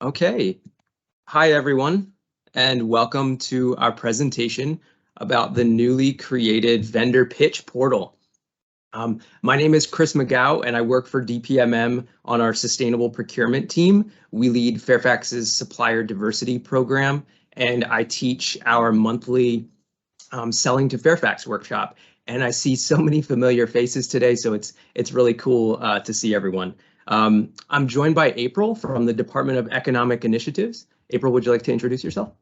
Okay. Hi, everyone, and welcome to our presentation about the newly created vendor pitch portal. My name is Chris McGow, and I work for DPMM on our sustainable procurement team. We lead Fairfax's supplier diversity program, and I teach our monthly Selling to Fairfax workshop. And I see so many familiar faces today, so it's really cool to see everyone. I'm joined by April from the Department of Economic Initiatives. April, would you like to introduce yourself?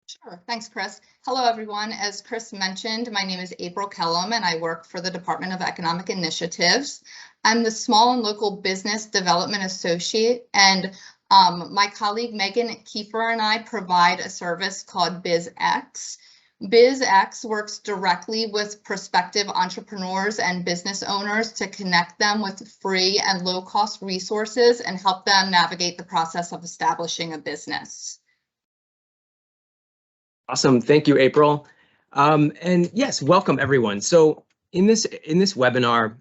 Sure. Thanks, Chris. Hello, everyone. As Chris mentioned, my name is April Kellum, and I work for the Department of Economic Initiatives. I'm the Small and Local Business Development Associate, and my colleague Megan Kiefer and I provide a service called BizX. BizX works directly with prospective entrepreneurs and business owners to connect them with free and low-cost resources and help them navigate the process of establishing a business. Awesome. Thank you, April. And yes, welcome everyone. So in this webinar,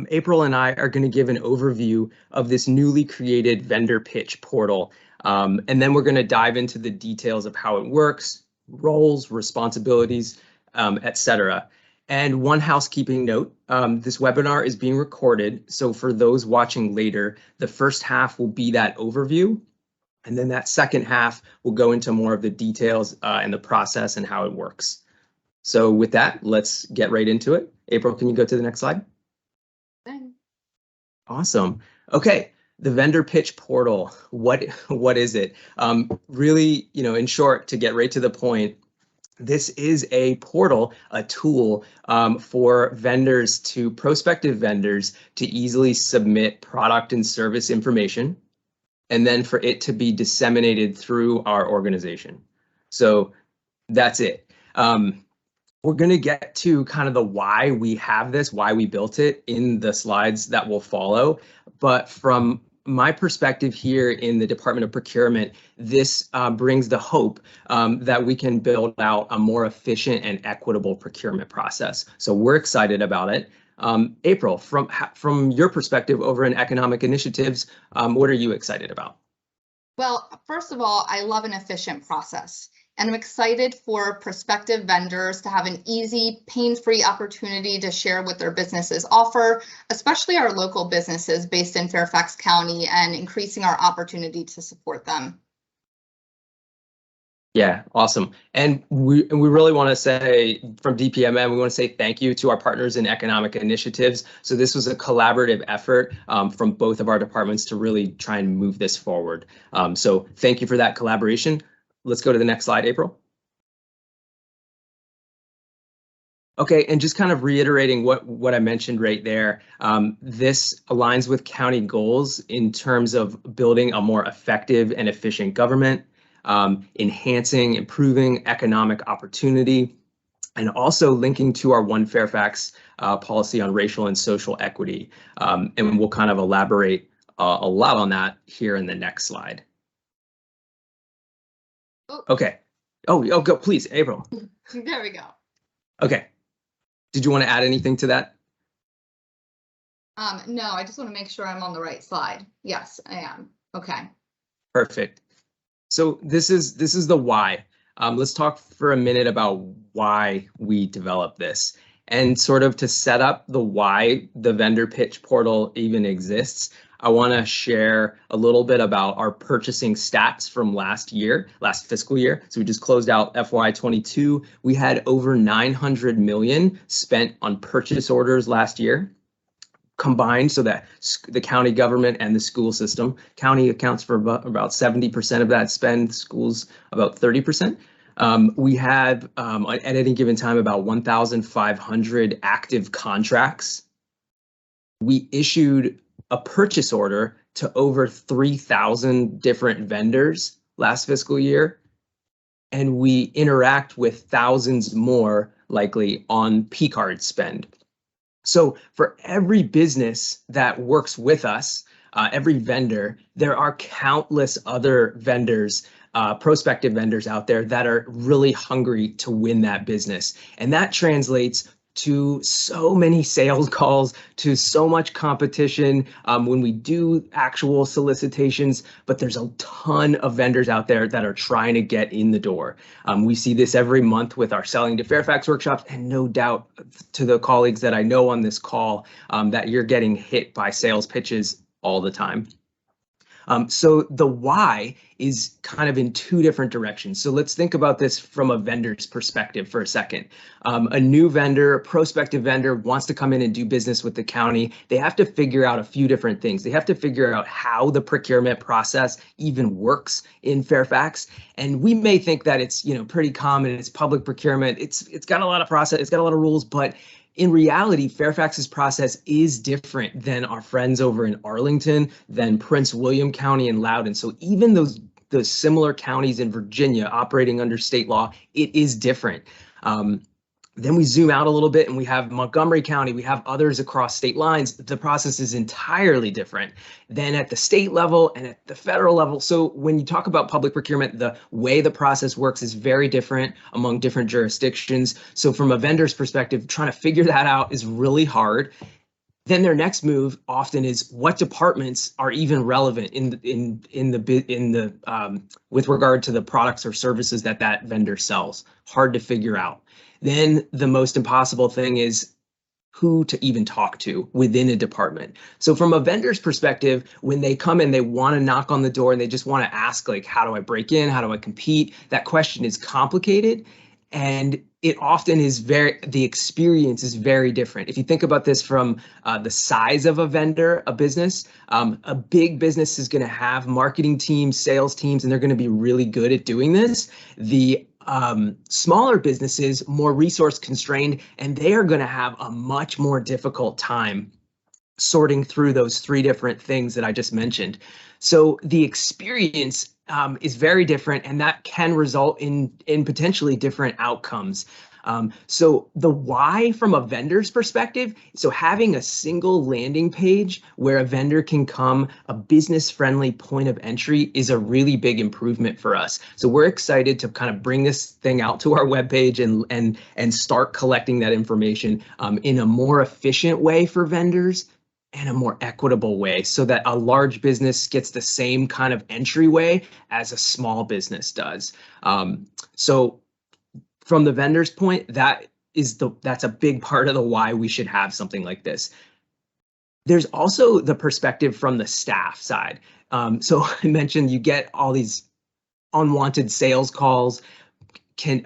April and I are going to give an overview of this newly created vendor pitch portal. And then we're going to dive into the details of how it works, roles, responsibilities, etc. And one housekeeping note, this webinar is being recorded. So for those watching later, the first half will be that overview. And then that second half will go into more of the details and the process and how it works. So with that, let's get right into it. April, can you go to the next slide? Thanks. Awesome. Okay, the vendor pitch portal. What is it? Really, in short, to get right to the point, this is a portal, a tool for prospective vendors to easily submit product and service information, and then for it to be disseminated through our organization. So that's it. We're going to get to kind of the why we have this, why we built it in the slides that will follow. But from my perspective here in the Department of Procurement, this brings the hope that we can build out a more efficient and equitable procurement process. So we're excited about it. April, from your perspective over in Economic Initiatives, what are you excited about? Well, first of all, I love an efficient process, and I'm excited for prospective vendors to have an easy, pain-free opportunity to share what their businesses offer, especially our local businesses based in Fairfax County, and increasing our opportunity to support them. Yeah, awesome. And we really want to say from DPMM, we want to say thank you to our partners in Economic Initiatives. So this was a collaborative effort from both of our departments to really try and move this forward. So thank you for that collaboration. Let's go to the next slide, April. Okay, and just kind of reiterating what I mentioned right there, this aligns with county goals in terms of building a more effective and efficient government, improving economic opportunity, and also linking to our One Fairfax policy on racial and social equity. And we'll kind of elaborate a lot on that here in the next slide. Okay. Oh, go, please, April. There we go. Okay. Did you want to add anything to that? No, I just want to make sure I'm on the right slide. Yes, I am. Okay. Perfect. So this is the why. Let's talk for a minute about why we developed this, and sort of to set up the why the vendor pitch portal even exists. I want to share a little bit about our purchasing stats from last fiscal year. So we just closed out FY22. We had over 900 million spent on purchase orders last year combined, so that the county government and the school system. County accounts for about 70% of that spend, schools about 30%. We have at any given time about 1,500 active contracts. We issued a purchase order to over 3,000 different vendors last fiscal year, and we interact with thousands more likely on P-card spend. So for every business that works with us, every vendor, there are countless other vendors, prospective vendors out there that are really hungry to win that business. And that translates to so many sales calls, to so much competition when we do actual solicitations, but there's a ton of vendors out there that are trying to get in the door. We see this every month with our Selling to Fairfax workshops, and no doubt to the colleagues that I know on this call that you're getting hit by sales pitches all the time. So the why is kind of in two different directions. So let's think about this from a vendor's perspective for a second. A new vendor, a prospective vendor wants to come in and do business with the county. They have to figure out a few different things. They have to figure out how the procurement process even works in Fairfax. And we may think that it's, pretty common. It's public procurement. It's got a lot of process. It's got a lot of rules, but in reality, Fairfax's process is different than our friends over in Arlington, than Prince William County and Loudoun. So even those similar counties in Virginia operating under state law, it is different. Then we zoom out a little bit and we have Montgomery County, we have others across state lines. The process is entirely different than at the state level and at the federal level. So when you talk about public procurement, the way the process works is very different among different jurisdictions. So from a vendor's perspective, trying to figure that out is really hard. Then their next move often is what departments are even relevant with regard to the products or services that vendor sells. Hard to figure out. Then the most impossible thing is who to even talk to within a department. So from a vendor's perspective, when they come in, they want to knock on the door and they just want to ask, like, how do I break in? How do I compete? That question is complicated. And it often is the experience is very different. If you think about this from the size of a vendor, a business, a big business is going to have marketing teams, sales teams, and they're going to be really good at doing this. The smaller businesses, more resource constrained, and they are going to have a much more difficult time sorting through those three different things that I just mentioned. So the experience is very different, and that can result in potentially different outcomes. So the why from a vendor's perspective, so having a single landing page where a vendor can come, a business-friendly point of entry, is a really big improvement for us. So we're excited to kind of bring this thing out to our webpage and start collecting that information in a more efficient way for vendors and a more equitable way, so that a large business gets the same kind of entryway as a small business does. So from the vendor's point, that's a big part of the why we should have something like this. There's also the perspective from the staff side. So I mentioned you get all these unwanted sales calls,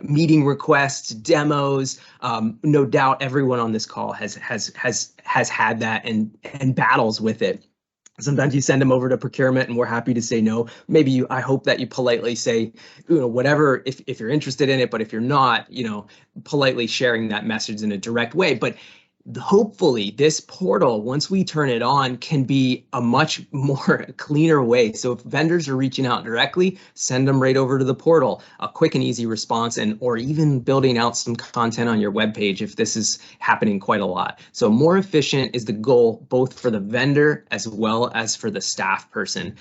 meeting requests, demos. No doubt everyone on this call has had that and battles with it. Sometimes you send them over to procurement and we're happy to say no. Maybe I hope that you politely say, whatever, if you're interested in it, but if you're not, politely sharing that message in a direct way. But hopefully this portal, once we turn it on, can be a much more cleaner way. So if vendors are reaching out directly, send them right over to the portal, a quick and easy response, or even building out some content on your webpage if this is happening quite a lot. So more efficient is the goal, both for the vendor as well as for the staff person.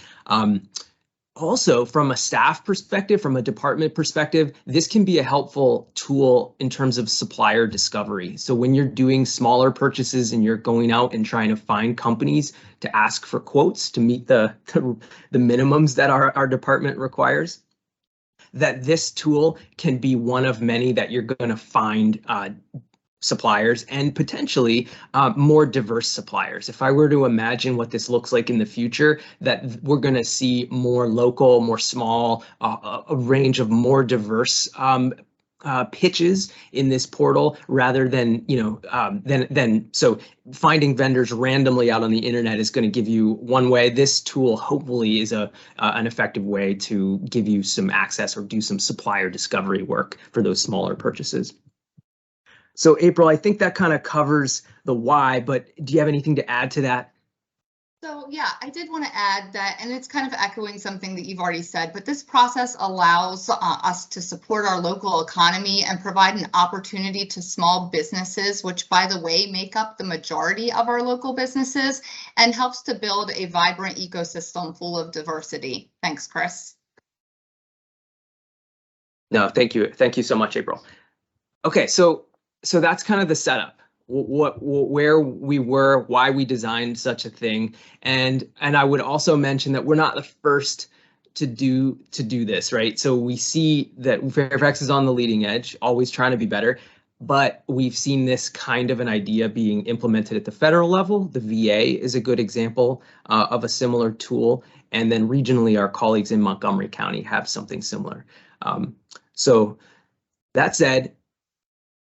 Also, from a staff perspective, from a department perspective, this can be a helpful tool in terms of supplier discovery. So when you're doing smaller purchases and you're going out and trying to find companies to ask for quotes to meet the minimums that our department requires, that this tool can be one of many that you're going to find suppliers, and potentially more diverse suppliers. If I were to imagine what this looks like in the future, that we're going to see more local, more small, a range of more diverse pitches in this portal, rather than so finding vendors randomly out on the internet is going to give you one way. This tool hopefully is an effective way to give you some access or do some supplier discovery work for those smaller purchases. So April, I think that kind of covers the why, but do you have anything to add to that? So yeah, I did want to add that, and it's kind of echoing something that you've already said, but this process allows us to support our local economy and provide an opportunity to small businesses, which, by the way, make up the majority of our local businesses, and helps to build a vibrant ecosystem full of diversity. Thanks, Chris. No, thank you. Thank you so much, April. Okay, so so that's kind of the setup. Where we were, why we designed such a thing, and I would also mention that we're not the first to do this, right? So we see that Fairfax is on the leading edge, always trying to be better, but we've seen this kind of an idea being implemented at the federal level. The VA is a good example of a similar tool, and then regionally, our colleagues in Montgomery County have something similar. So that said,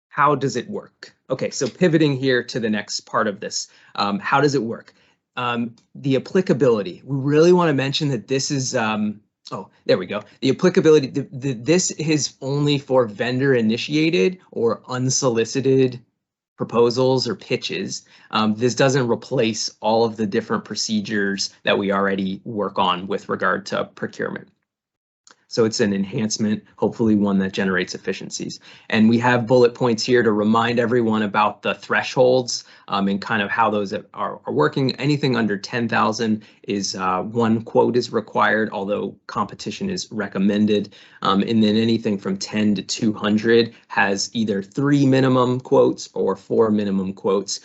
how does it work? Okay, so pivoting here to the next part of this, how does it work? The applicability, we really want to mention that this is, oh, there we go. The applicability, this is only for vendor initiated or unsolicited proposals or pitches. This doesn't replace all of the different procedures that we already work on with regard to procurement. So it's an enhancement, hopefully one that generates efficiencies. And we have bullet points here to remind everyone about the thresholds and kind of how those are working. Anything under 10,000 is one quote is required, although competition is recommended. And then anything from 10 to 200 has either 3 minimum quotes or 4 minimum quotes.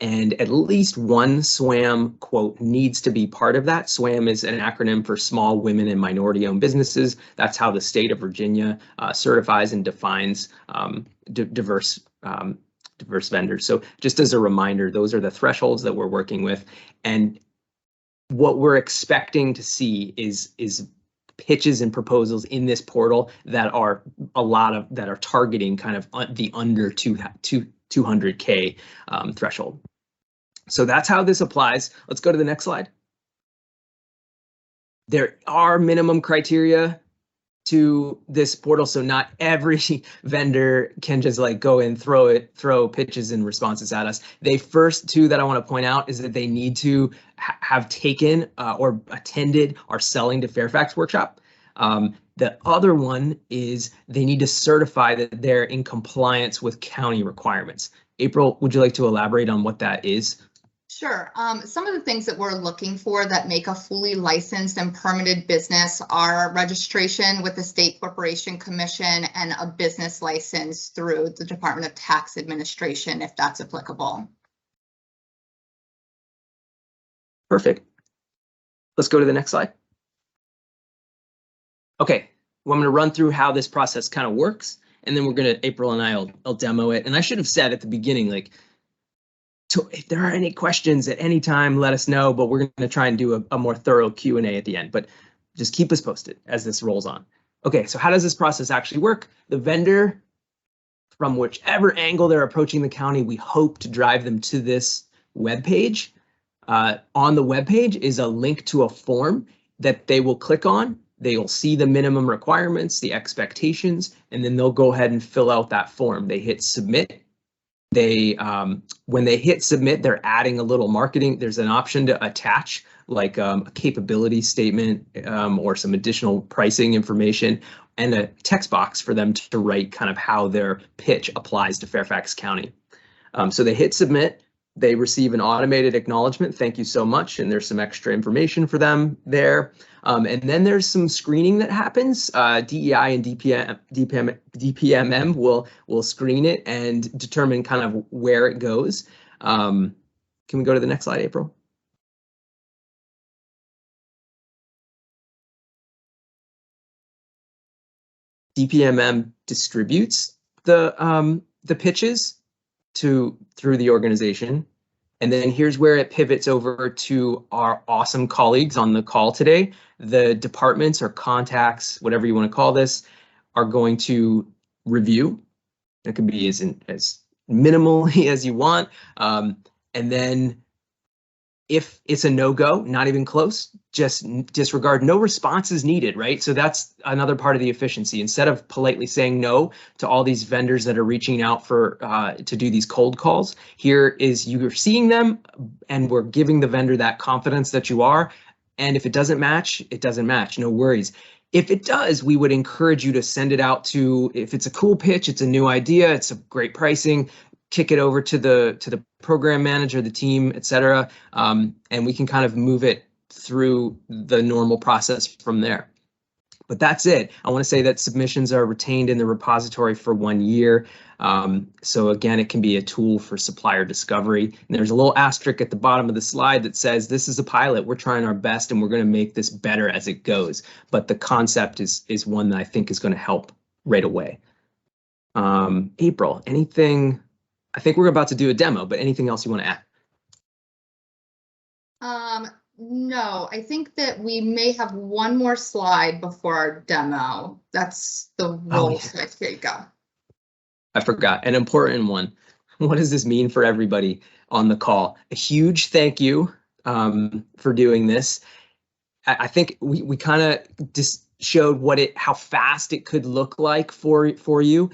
And at least one SWAM quote needs to be part of that. SWAM is an acronym for Small Women and Minority-Owned Businesses. That's how the state of Virginia certifies and defines diverse vendors. So just as a reminder, those are the thresholds that we're working with. And what we're expecting to see is pitches and proposals in this portal that are targeting kind of the under 200K threshold. So that's how this applies. Let's go to the next slide. There are minimum criteria to this portal, so not every vendor can just like go and throw pitches and responses at us. They first two that I want to point out is that they need to have taken or attended our Selling to Fairfax workshop. The other one is they need to certify that they're in compliance with county requirements. April, would you like to elaborate on what that is? Sure. Some of the things that we're looking for that make a fully licensed and permitted business are registration with the State Corporation Commission and a business license through the Department of Tax Administration, if that's applicable. Perfect. Let's go to the next slide. Okay, well, I'm going to run through how this process kind of works, and then April and I'll demo it. And I should have said at the beginning, like, if there are any questions at any time, let us know, but we're going to try and do a more thorough Q&A at the end, but just keep us posted as this rolls on. Okay, so how does this process actually work? The vendor, from whichever angle they're approaching the county, we hope to drive them to this web page. On the web page is a link to a form that they will click on. They will see the minimum requirements, the expectations, and then they'll go ahead and fill out that form. They hit submit. When they hit submit, they're adding a little marketing. There's an option to attach like a capability statement or some additional pricing information and a text box for them to write kind of how their pitch applies to Fairfax County. So they hit submit. They receive an automated acknowledgement. Thank you so much. And there's some extra information for them there. And then there's some screening that happens. DEI and DPMM will screen it and determine kind of where it goes. Can we go to the next slide, April? DPMM distributes the pitches through the organization. And then here's where it pivots over to our awesome colleagues on the call today. The departments or contacts, whatever you want to call this, are going to review. It could be as minimally as you want. And then if it's a no-go, not even close, just disregard. No response is needed, right? So that's another part of the efficiency. Instead of politely saying no to all these vendors that are reaching out for to do these cold calls, here is you're seeing them and we're giving the vendor that confidence that you are. And if it doesn't match, it doesn't match. No worries. If it does, we would encourage you to send it out to, if it's a cool pitch, it's a new idea, it's a great pricing, kick it over to the program manager, the team, et cetera, and we can kind of move it through the normal process from there. But that's it. I want to say that submissions are retained in the repository for 1 year. So again, it can be a tool for supplier discovery. And there's a little asterisk at the bottom of the slide that says this is a pilot. We're trying our best and we're going to make this better as it goes. But the concept is one that I think is going to help right away. April, anything? I think we're about to do a demo, but anything else you want to add? No, I think that we may have one more slide before our demo. That's the roll slide. Here you go. I forgot an important one. What does this mean for everybody on the call? A huge thank you for doing this. I think we kind of just showed how fast it could look like for you.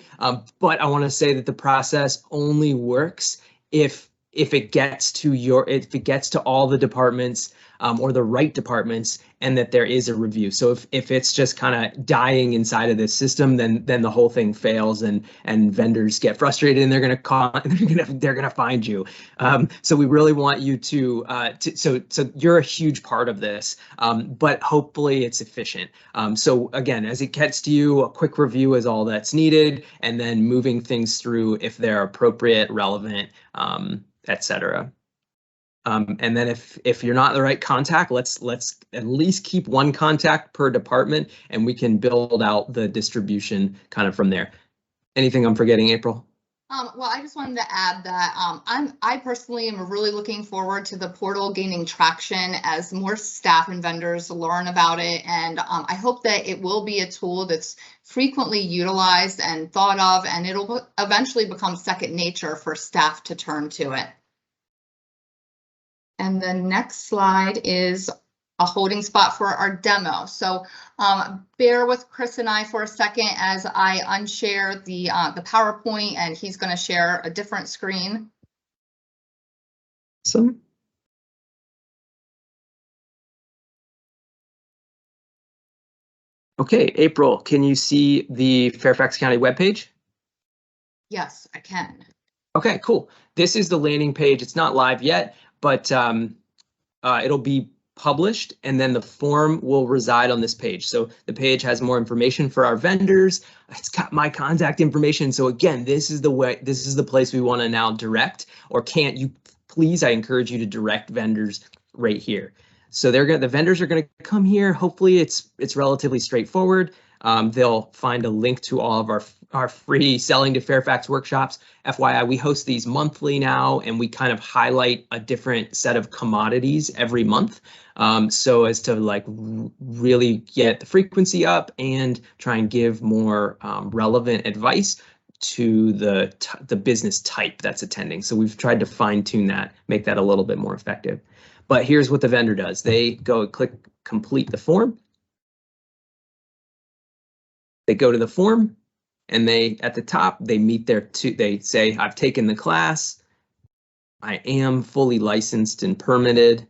But I want to say that the process only works if it gets to all the departments or the right departments, and that there is a review. So if it's just kind of dying inside of this system, then the whole thing fails, and vendors get frustrated, and they're gonna find you. So we really want you to so you're a huge part of this, but hopefully it's efficient. So again, as it gets to you, a quick review is all that's needed, and then moving things through if they're appropriate, relevant, etc. And then if you're not the right contact, let's at least keep one contact per department, and we can build out the distribution kind of from there. Anything I'm forgetting, April? Well, I just wanted to add that I personally am really looking forward to the portal gaining traction as more staff and vendors learn about it. And I hope that it will be a tool that's frequently utilized and thought of, and it'll eventually become second nature for staff to turn to it. And the next slide is a holding spot for our demo. So bear with Chris and I for a second as I unshare the PowerPoint, and he's going to share a different screen. Awesome. Okay, April, can you see the Fairfax County webpage? Yes, I can. Okay, cool. This is the landing page. It's not live yet, but it'll be published, and then the form will reside on this page. So the page has more information for our vendors. It's got my contact information. So again, this is the place we want to now direct, or can't you please, I encourage you to direct vendors right here. So the vendors are going to come here. Hopefully it's relatively straightforward. They'll find a link to all of our free Selling to Fairfax workshops. FYI, we host these monthly now, and we kind of highlight a different set of commodities every month, so as to like really get the frequency up and try and give more relevant advice to the business type that's attending. So we've tried to fine tune that, make that a little bit more effective. But here's what the vendor does. They go click complete the form. They go to the form, and at the top, they meet they say, I've taken the class. I am fully licensed and permitted.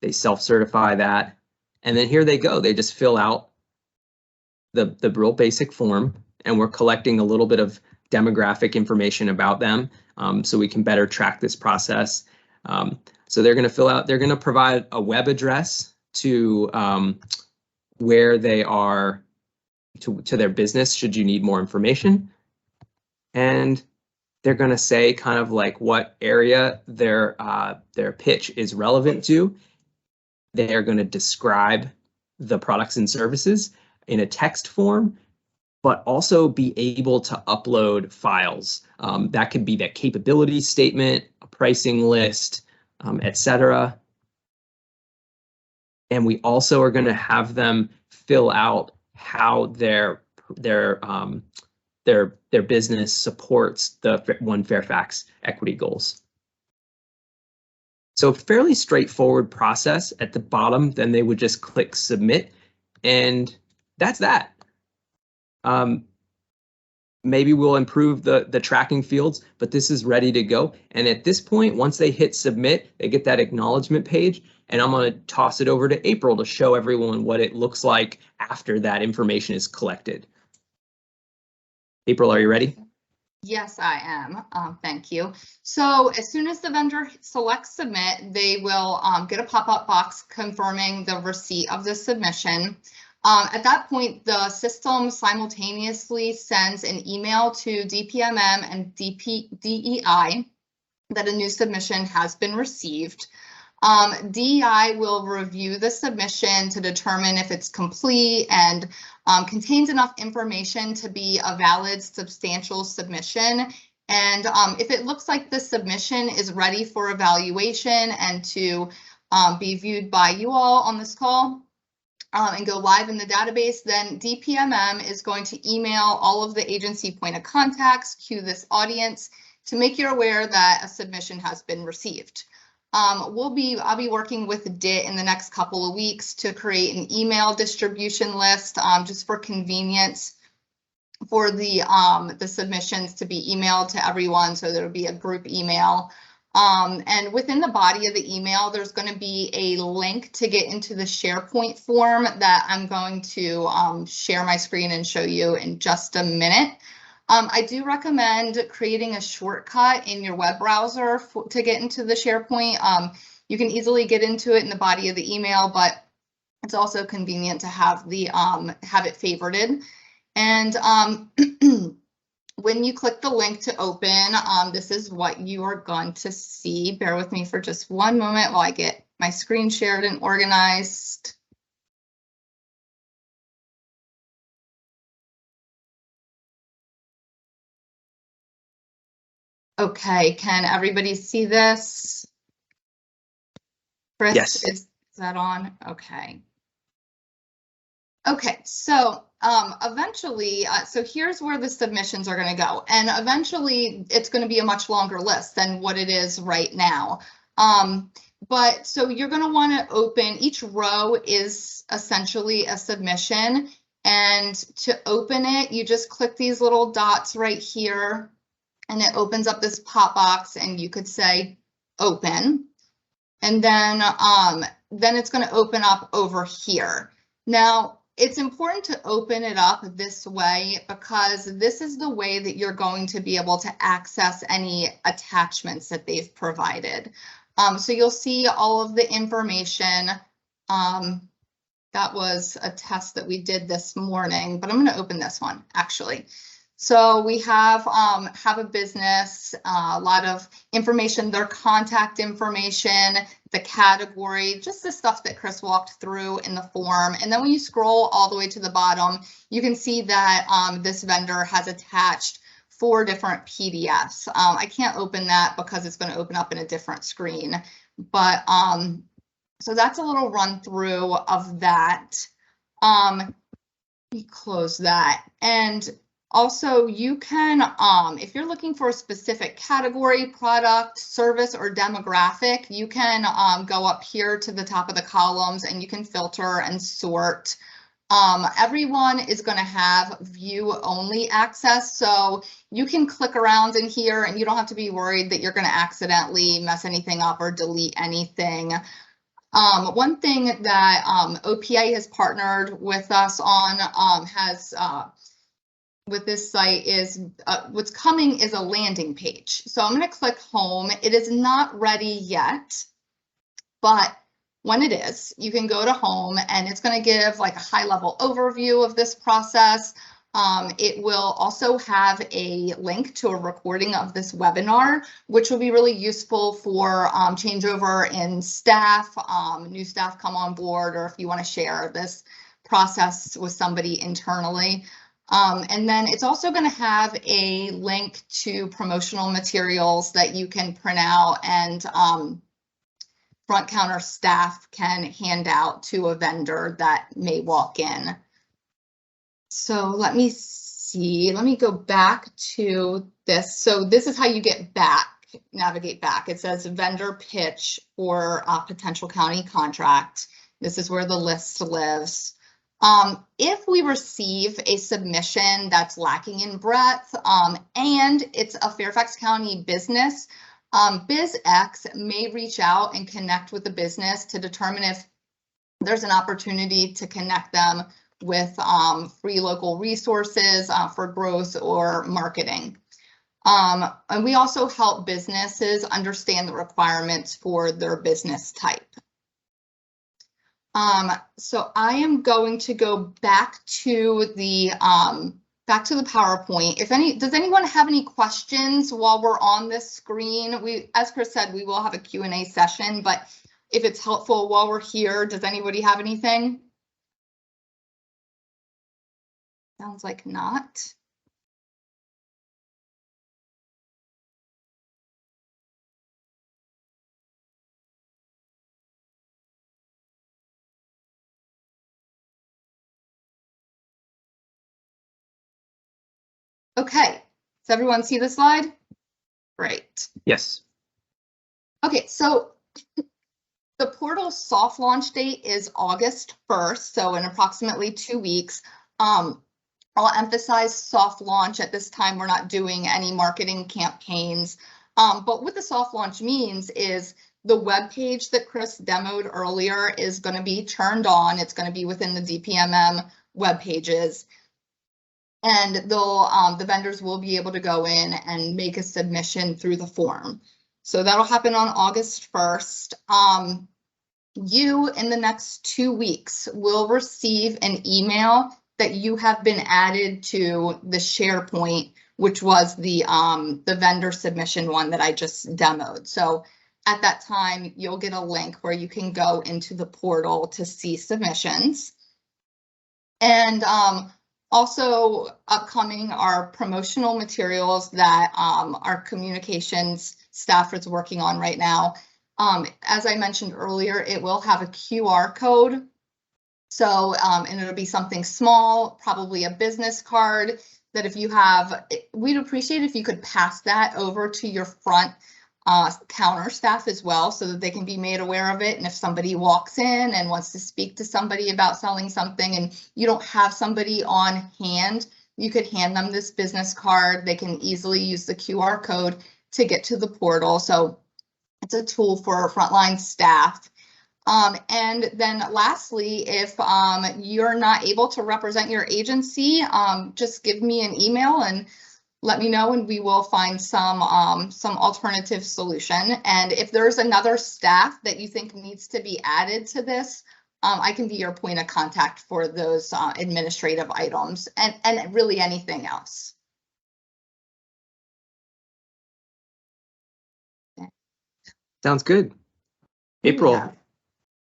They self-certify that. And then here they go. They just fill out the real basic form, and we're collecting a little bit of demographic information about them, so we can better track this process. So they're going to provide a web address to where they are, to their business should you need more information, and they're going to say kind of like what area their pitch is relevant to. They're going to describe the products and services in a text form, but also be able to upload files. That could be that capability statement, a pricing list, etc. And we also are going to have them fill out how their business supports the One Fairfax equity goals. So fairly straightforward process. At the bottom, then they would just click submit, and that's that. Maybe we'll improve the tracking fields, but this is ready to go. And at this point, once they hit submit, they get that acknowledgement page, and I'm going to toss it over to April to show everyone what it looks like after that information is collected. April, are you ready? Yes, I am. Thank you. So as soon as the vendor selects submit, they will get a pop-up box confirming the receipt of the submission. At that point, the system simultaneously sends an email to DPMM and DEI that a new submission has been received. DEI will review the submission to determine if it's complete and contains enough information to be a valid, substantial submission. And if it looks like the submission is ready for evaluation and to be viewed by you all on this call and go live in the database, then DPMM is going to email all of the agency point of contacts, cue this audience to make you aware that a submission has been received. I'll be working with DIT in the next couple of weeks to create an email distribution list just for convenience for the submissions to be emailed to everyone. So there'll be a group email. And within the body of the email, there's going to be a link to get into the SharePoint form that I'm going to share my screen and show you in just a minute. I do recommend creating a shortcut in your web browser to get into the SharePoint. You can easily get into it in the body of the email, but it's also convenient to have the have it favorited. And when you click the link to open, this is what you are going to see. Bear with me for just one moment while I get my screen shared and organized. Okay, can everybody see this? Chris, Yes. is that on? Okay. Okay, so eventually, so here's where the submissions are going to go. And eventually, it's going to be a much longer list than what it is right now. But so you're going to want to open, each row is essentially a submission. And to open it, you just click these little dots right here. And it opens up this pop box and you could say open. And then it's going to open up over here. Now, it's important to open it up this way because this is the way that you're going to be able to access any attachments that they've provided. So you'll see all of the information. That was a test that we did this morning, but I'm going to open this one actually. So we have a business, a lot of information, their contact information, the category, just the stuff that Chris walked through in the form. And then when you scroll all the way to the bottom, you can see that this vendor has attached 4 different PDFs. I can't open that because it's going to open up in a different screen. But so that's a little run through of that. Let me close that. And also, you can, if you're looking for a specific category, product, service, or demographic, you can go up here to the top of the columns and you can filter and sort. Everyone is going to have view-only access, so you can click around in here and you don't have to be worried that you're going to accidentally mess anything up or delete anything. One thing that OPA has partnered with us on with this site is what's coming is a landing page. So I'm going to click home. It is not ready yet, but when it is, you can go to home and it's going to give like a high level overview of this process. It will also have a link to a recording of this webinar, which will be really useful for changeover in staff, new staff come on board, or if you want to share this process with somebody internally. And then it's also going to have a link to promotional materials that you can print out and front counter staff can hand out to a vendor that may walk in. So let me see, let me go back to this. So this is how you get back, navigate back. It says vendor pitch for a potential county contract. This is where the list lives. If we receive a submission that's lacking in breadth and it's a Fairfax County business, BizX may reach out and connect with the business to determine if there's an opportunity to connect them with free local resources for growth or marketing. And we also help businesses understand the requirements for their business type. So I am going to go back to the PowerPoint. Does anyone have any questions while we're on this screen? As Chris said, we will have a Q&A session, but if it's helpful while we're here, does anybody have anything? Sounds like not. Okay, does everyone see the slide? Great. Yes. Okay, so the portal soft launch date is August 1st, so in approximately 2 weeks. I'll emphasize soft launch. At this time, we're not doing any marketing campaigns. But what the soft launch means is the web page that Chris demoed earlier is going to be turned on. It's going to be within the DPMM web pages. And the vendors will be able to go in and make a submission through the form. So that'll happen on August 1st. You, in the next 2 weeks, will receive an email that you have been added to the SharePoint, which was the vendor submission one that I just demoed. So at that time, you'll get a link where you can go into the portal to see submissions. And also upcoming are promotional materials that our communications staff is working on right now. As I mentioned earlier, it will have a QR code. So, and it'll be something small, probably a business card that if you have, we'd appreciate if you could pass that over to your front counter staff as well, so that they can be made aware of it. And if somebody walks in and wants to speak to somebody about selling something and you don't have somebody on hand, you could hand them this business card. They can easily use the QR code to get to the portal. So it's a tool for our frontline staff. And then lastly, if you're not able to represent your agency, just give me an email and let me know, and we will find some alternative solution. And if there's another staff that you think needs to be added to this, I can be your point of contact for those administrative items and really anything else. Sounds good. April.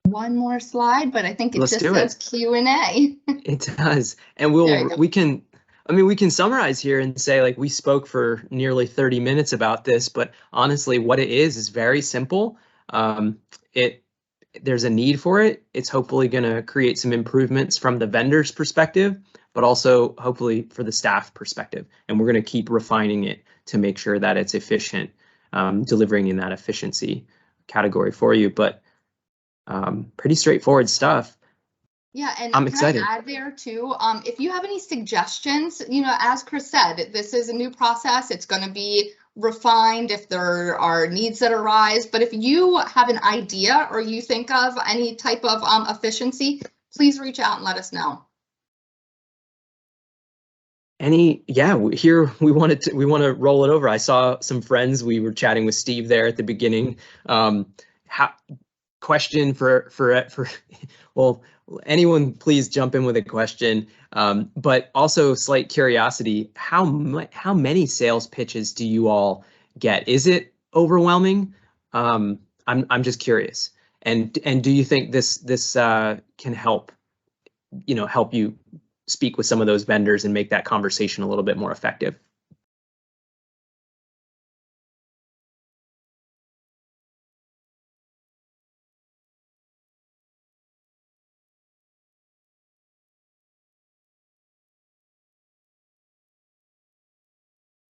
One more slide, but I think it just says Q&A. It does. And we can summarize here and say, like, we spoke for nearly 30 minutes about this, but honestly, what it is very simple. There's a need for it. It's hopefully going to create some improvements from the vendor's perspective, but also hopefully for the staff perspective. And we're going to keep refining it to make sure that it's efficient, delivering in that efficiency category for you. But pretty straightforward stuff. Yeah, and I'm excited. I add there too, if you have any suggestions, as Chris said, this is a new process. It's going to be refined if there are needs that arise. But if you have an idea or you think of any type of efficiency, please reach out and let us know. Here we want to roll it over. I saw some friends. We were chatting with Steve there at the beginning. Question for well, anyone please jump in with a question, but also slight curiosity, how many sales pitches do you all get? Is it overwhelming? I'm just curious, and do you think this can help you speak with some of those vendors and make that conversation a little bit more effective?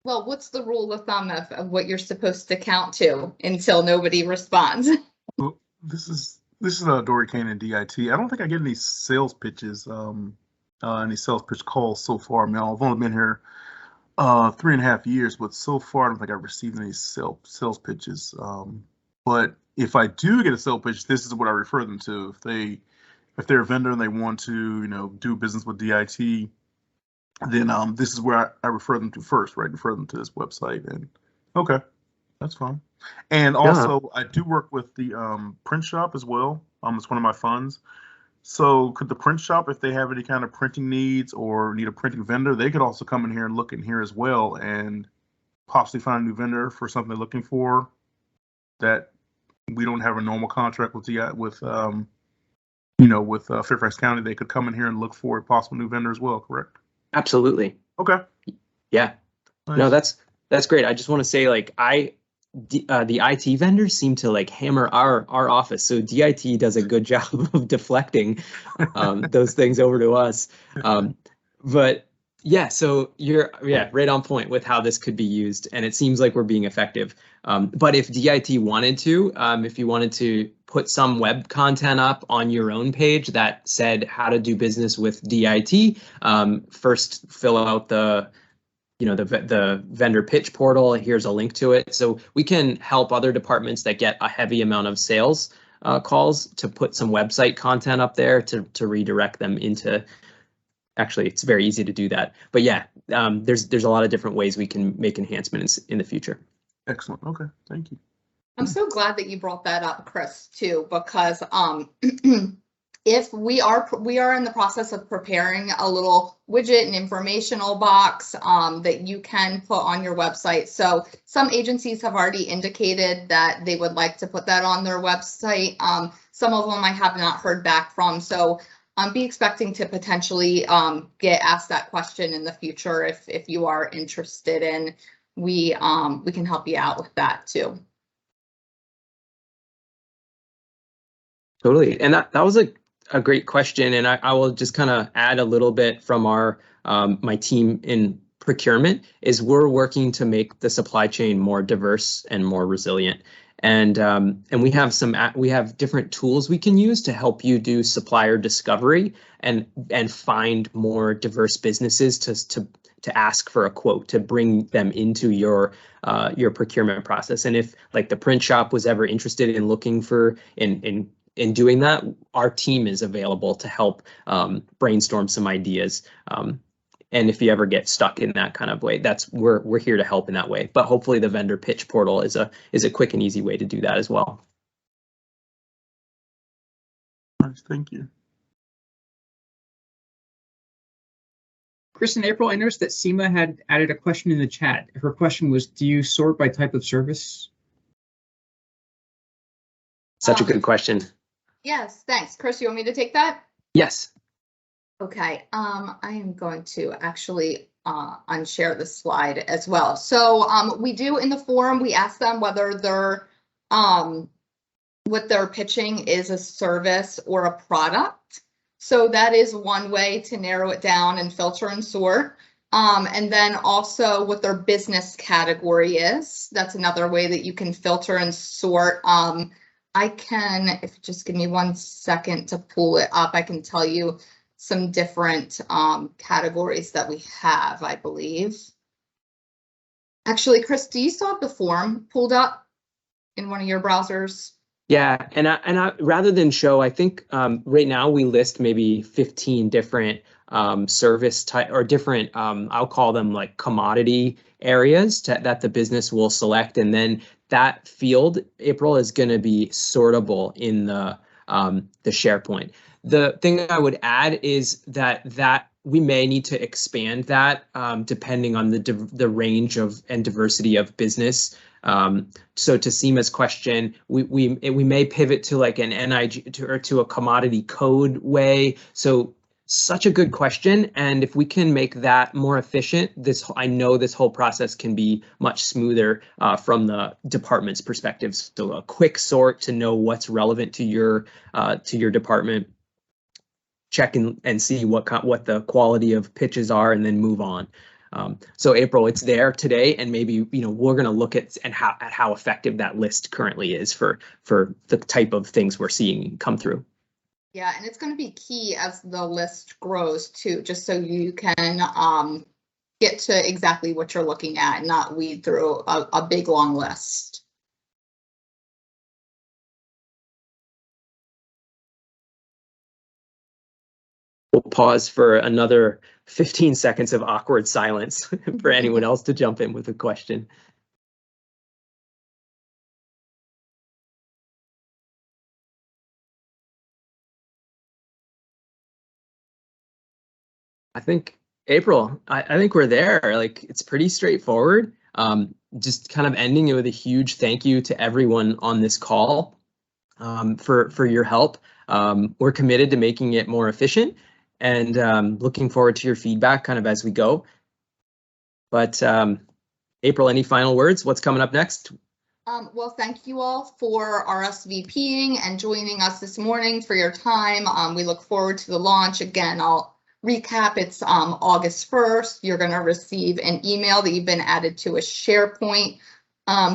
Well, what's the rule of thumb of what you're supposed to count to until nobody responds? Well, this is Dory Kane and DIT. I don't think I get any sales pitches, any sales pitch calls so far. I mean, I've only been here 3.5 years, but so far I don't think I've received any sales pitches. But if I do get a sales pitch, this is what I refer them to. If they're a vendor and they want to, do business with DIT, then this is where I refer them to first, right? Refer them to this website, and okay, that's fine. And also, I do work with the print shop as well. It's one of my funds, So could the print shop, if they have any kind of printing needs or need a printing vendor, they could also come in here and look in here as well and possibly find a new vendor for something they're looking for that we don't have a normal contract with with Fairfax County. They could come in here and look for a possible new vendor as well, correct? Absolutely. Okay. Yeah. Nice. No, that's great. I just want to say, like, the IT vendors seem to like hammer our office. So DIT does a good job of deflecting those things over to us. But yeah, so you're right on point with how this could be used, and it seems like we're being effective. But if DIT wanted to, if you wanted to put some web content up on your own page that said how to do business with DIT, first fill out the vendor pitch portal. Here's a link to it. So we can help other departments that get a heavy amount of sales calls to put some website content up there to redirect them into. Actually, it's very easy to do that. But yeah, there's a lot of different ways we can make enhancements in the future. Excellent. Okay, thank you. I'm so glad that you brought that up, Chris, too, because if we are in the process of preparing a little widget and informational box that you can put on your website. So some agencies have already indicated that they would like to put that on their website. Some of them I have not heard back from. So be expecting to potentially get asked that question in the future if you are interested in. We can help you out with that too. Totally, and that was a great question, and I will just kind of add a little bit from our my team in procurement. Is we're working to make the supply chain more diverse and more resilient, and we have different tools we can use to help you do supplier discovery and find more diverse businesses to ask for a quote, to bring them into your procurement process. And if like the print shop was ever interested in looking for in doing that, our team is available to help brainstorm some ideas. And if you ever get stuck in that kind of way, we're here to help in that way. But hopefully the vendor pitch portal is a quick and easy way to do that as well. Nice, thank you. Chris and April, I noticed that Seema had added a question in the chat. Her question was, do you sort by type of service? Such a good question. Yes, thanks. Chris, you want me to take that? Yes. Okay, I am going to actually unshare the slide as well. So we do in the forum, we ask them whether what they're pitching is a service or a product. So that is one way to narrow it down and filter and sort. And then also what their business category is. That's another way that you can filter and sort. I can, if you just give me 1 second to pull it up, I can tell you some different categories that we have, I believe. Actually, Chris, do you still have the form pulled up in one of your browsers? Yeah, and I rather than show, I think right now we list maybe 15 different service type or different, I'll call them like commodity areas that the business will select, and then that field, April, is going to be sortable in the SharePoint. The thing I would add is that we may need to expand that depending on the range of and diversity of business. So to Seema's question, we may pivot to like an NIG to a commodity code way. So such a good question, and if we can make that more efficient, I know this whole process can be much smoother from the department's perspective. So a quick sort to know what's relevant to your department. Check and see what the quality of pitches are, and then move on. So April, it's there today, and maybe we're going to look at how effective that list currently is for the type of things we're seeing come through. Yeah, and it's going to be key as the list grows too, just so you can get to exactly what you're looking at and not weed through a big long list. We'll pause for another 15 seconds of awkward silence for anyone else to jump in with a question. I think April, I think we're there. Like, it's pretty straightforward. Just kind of ending it with a huge thank you to everyone on this call for your help. We're committed to making it more efficient and looking forward to your feedback kind of as we go. But April, any final words? What's coming up next? Well, thank you all for RSVPing and joining us this morning, for your time. We look forward to the launch. Again, I'll recap. It's August 1st. You're going to receive an email that you've been added to a SharePoint.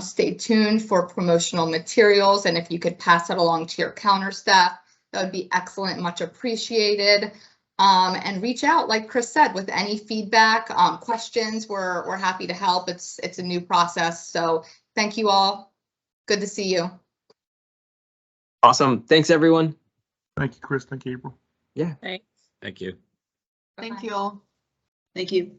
Stay tuned for promotional materials, and if you could pass it along to your counter staff, that would be excellent, much appreciated. And reach out, like Chris said, with any feedback, questions. We're happy to help. It's a new process, so thank you all. Good to see you. Awesome. Thanks, everyone. Thank you, Chris. Thank you, April. Yeah. Thanks. Thank you. Bye-bye. Thank you all. Thank you.